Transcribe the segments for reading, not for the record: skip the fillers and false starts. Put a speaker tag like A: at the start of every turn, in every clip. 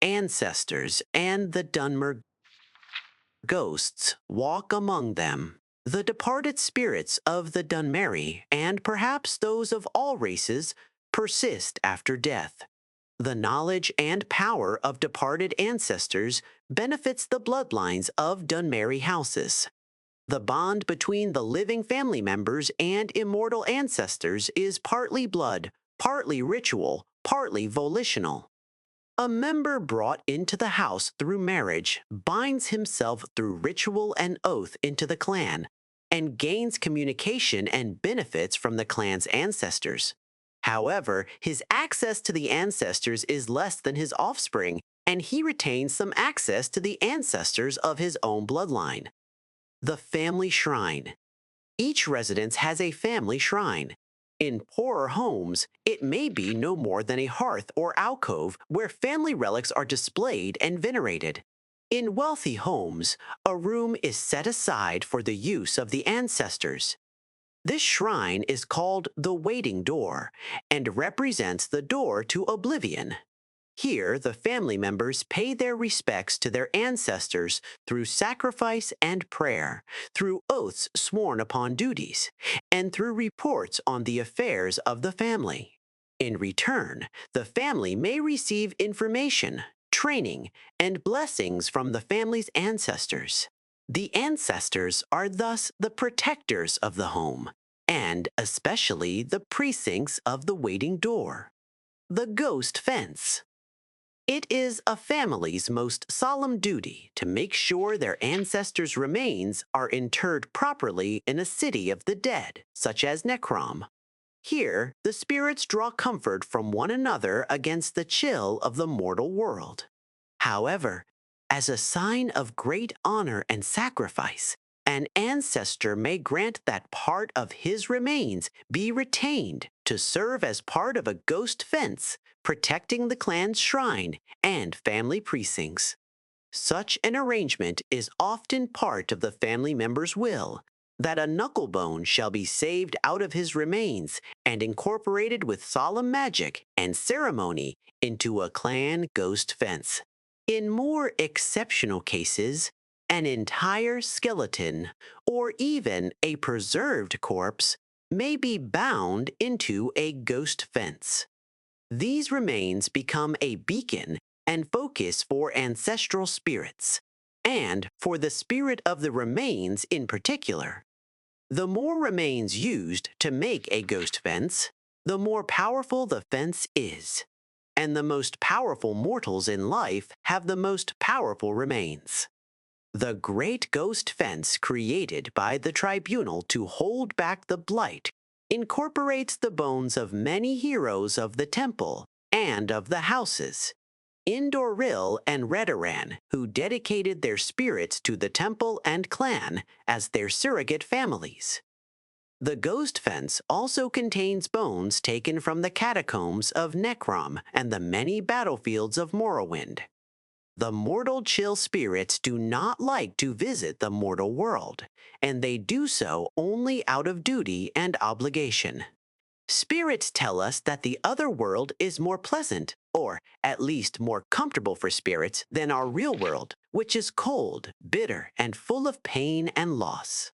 A: ancestors and the Dunmer ghosts walk among them. The departed spirits of the Dunmeri, and perhaps those of all races, persist after death. The knowledge and power of departed ancestors benefits the bloodlines of Dunmeri houses. The bond between the living family members and immortal ancestors is partly blood, partly ritual, partly volitional. A member brought into the house through marriage binds himself through ritual and oath into the clan, and gains communication and benefits from the clan's ancestors. However, his access to the ancestors is less than his offspring, and he retains some access to the ancestors of his own bloodline. The family shrine. Each residence has a family shrine. In poorer homes, it may be no more than a hearth or alcove where family relics are displayed and venerated. In wealthy homes, a room is set aside for the use of the ancestors. This shrine is called the waiting door and represents the door to oblivion. Here, the family members pay their respects to their ancestors through sacrifice and prayer, through oaths sworn upon duties, and through reports on the affairs of the family. In return, the family may receive information, training, and blessings from the family's ancestors. The ancestors are thus the protectors of the home, and especially the precincts of the waiting door. The ghost fence. It is a family's most solemn duty to make sure their ancestors' remains are interred properly in a city of the dead, such as Necrom. Here, the spirits draw comfort from one another against the chill of the mortal world. However, as a sign of great honor and sacrifice, an ancestor may grant that part of his remains be retained to serve as part of a ghost fence, protecting the clan's shrine and family precincts. Such an arrangement is often part of the family member's will, that a knucklebone shall be saved out of his remains and incorporated with solemn magic and ceremony into a clan ghost fence. In more exceptional cases, an entire skeleton, or even a preserved corpse, may be bound into a ghost fence. These remains become a beacon and focus for ancestral spirits, and for the spirit of the remains in particular. The more remains used to make a ghost fence, the more powerful the fence is, and the most powerful mortals in life have the most powerful remains. The great ghost fence created by the tribunal to hold back the blight incorporates the bones of many heroes of the temple and of the houses, Indoril and Redoran, who dedicated their spirits to the temple and clan as their surrogate families. The ghost fence also contains bones taken from the catacombs of Necrom and the many battlefields of Morrowind. The mortal chill spirits do not like to visit the mortal world, and they do so only out of duty and obligation. Spirits tell us that the other world is more pleasant, or at least more comfortable for spirits than our real world, which is cold, bitter, and full of pain and loss.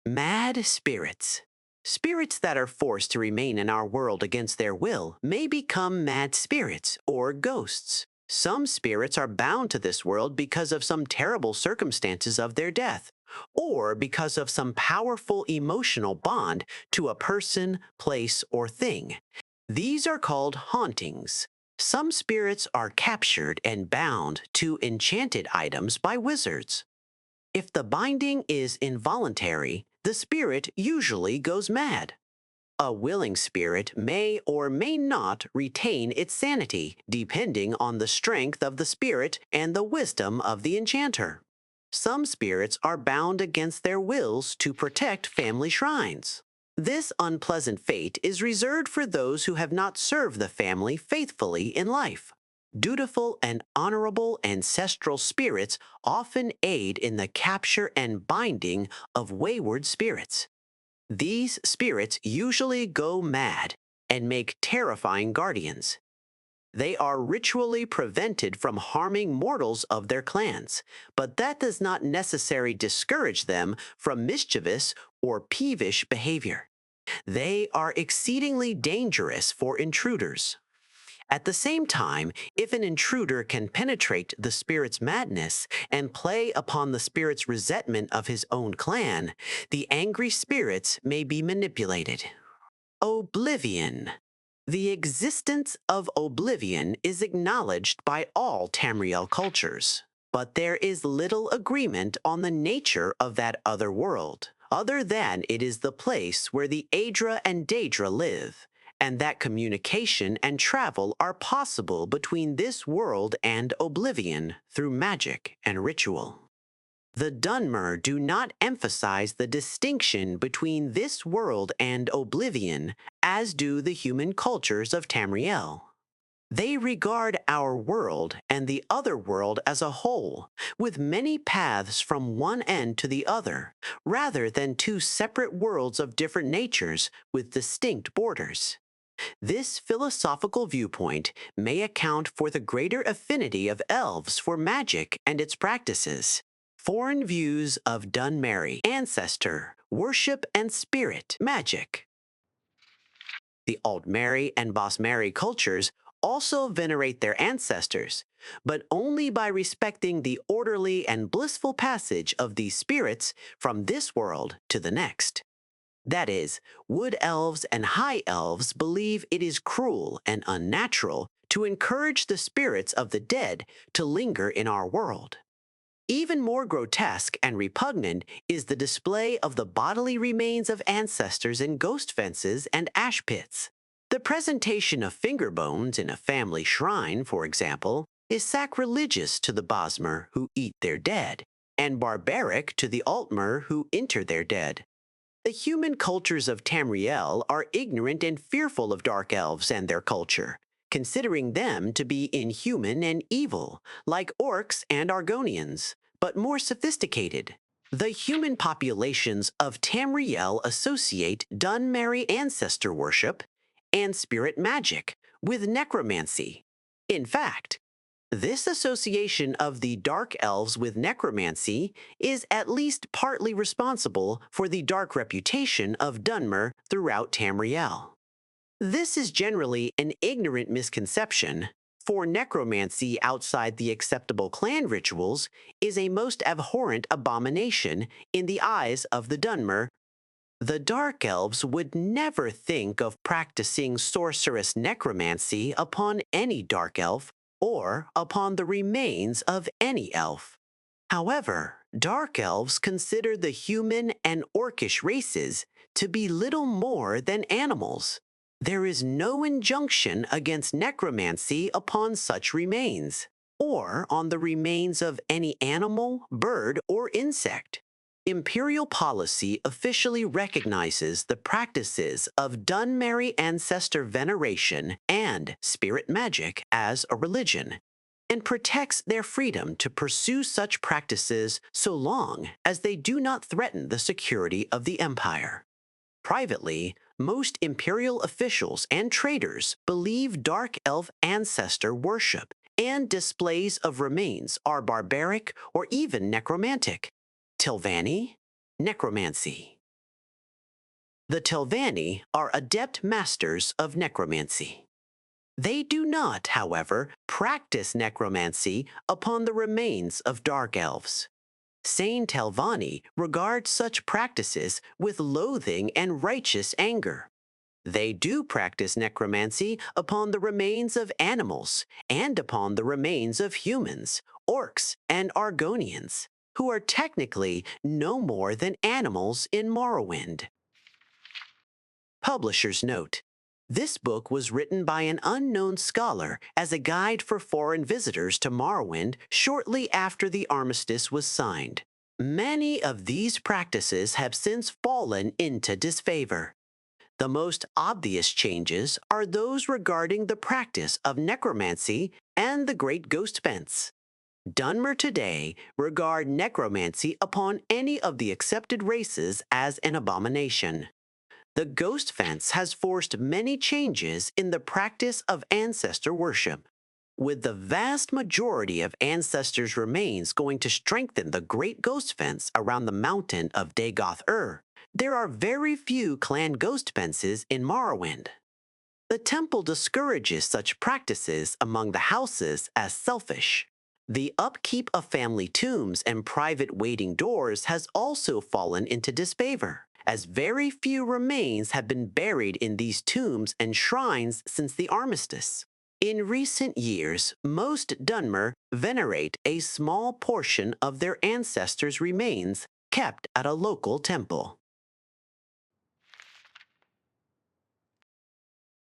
A: Mad spirits. Spirits that are forced to remain in our world against their will may become mad spirits or ghosts. Some spirits are bound to this world because of some terrible circumstances of their death, or because of some powerful emotional bond to a person, place, or thing. These are called hauntings. Some spirits are captured and bound to enchanted items by wizards. If the binding is involuntary, the spirit usually goes mad. A willing spirit may or may not retain its sanity, depending on the strength of the spirit and the wisdom of the enchanter. Some spirits are bound against their wills to protect family shrines. This unpleasant fate is reserved for those who have not served the family faithfully in life. Dutiful and honorable ancestral spirits often aid in the capture and binding of wayward spirits. These spirits usually go mad and make terrifying guardians. They are ritually prevented from harming mortals of their clans, but that does not necessarily discourage them from mischievous or peevish behavior. They are exceedingly dangerous for intruders. At the same time, if an intruder can penetrate the spirit's madness and play upon the spirit's resentment of his own clan, the angry spirits may be manipulated. Oblivion. The existence of oblivion is acknowledged by all Tamriel cultures, but there is little agreement on the nature of that other world, other than it is the place where the Aedra and Daedra live, and that communication and travel are possible between this world and oblivion through magic and ritual. The Dunmer do not emphasize the distinction between this world and oblivion, as do the human cultures of Tamriel. They regard our world and the other world as a whole, with many paths from one end to the other, rather than two separate worlds of different natures with distinct borders. This philosophical viewpoint may account for the greater affinity of elves for magic and its practices. Foreign views of Dunmer ancestor, worship and spirit magic. The Altmeri and Bosmeri cultures also venerate their ancestors, but only by respecting the orderly and blissful passage of these spirits from this world to the next. That is, wood elves and high elves believe it is cruel and unnatural to encourage the spirits of the dead to linger in our world. Even more grotesque and repugnant is the display of the bodily remains of ancestors in ghost fences and ash pits. The presentation of finger bones in a family shrine, for example, is sacrilegious to the Bosmer who eat their dead, and barbaric to the Altmer who inter their dead. The human cultures of Tamriel are ignorant and fearful of dark elves and their culture, considering them to be inhuman and evil, like orcs and Argonians, but more sophisticated. The human populations of Tamriel associate Dunmer ancestor worship and spirit magic with necromancy. In fact, this association of the dark elves with necromancy is at least partly responsible for the dark reputation of Dunmer throughout Tamriel. This is generally an ignorant misconception, for necromancy outside the acceptable clan rituals is a most abhorrent abomination in the eyes of the Dunmer. The Dark Elves would never think of practicing sorcerous necromancy upon any Dark Elf or upon the remains of any elf. However, Dark Elves consider the human and orcish races to be little more than animals. There is no injunction against necromancy upon such remains, or on the remains of any animal, bird, or insect. Imperial policy officially recognizes the practices of Dunmer ancestor veneration and spirit magic as a religion, and protects their freedom to pursue such practices so long as they do not threaten the security of the empire. Privately, most imperial officials and traders believe dark elf ancestor worship and displays of remains are barbaric or even necromantic. Tilvanni, necromancy. The Tilvanni are adept masters of necromancy. They do not, however, practice necromancy upon the remains of dark elves. Sane Telvanni regard such practices with loathing and righteous anger. They do practice necromancy upon the remains of animals and upon the remains of humans, orcs, and Argonians, who are technically no more than animals in Morrowind. Publisher's note. This book was written by an unknown scholar as a guide for foreign visitors to Morrowind shortly after the armistice was signed. Many of these practices have since fallen into disfavor. The most obvious changes are those regarding the practice of necromancy and the Great Ghost Fence. Dunmer today regard necromancy upon any of the accepted races as an abomination. The Ghost Fence has forced many changes in the practice of ancestor worship. With the vast majority of ancestors' remains going to strengthen the Great Ghost Fence around the mountain of Dagoth-Ur, there are very few clan ghost fences in Morrowind. The temple discourages such practices among the houses as selfish. The upkeep of family tombs and private waiting doors has also fallen into disfavor, as very few remains have been buried in these tombs and shrines since the armistice. In recent years, most Dunmer venerate a small portion of their ancestors' remains kept at a local temple.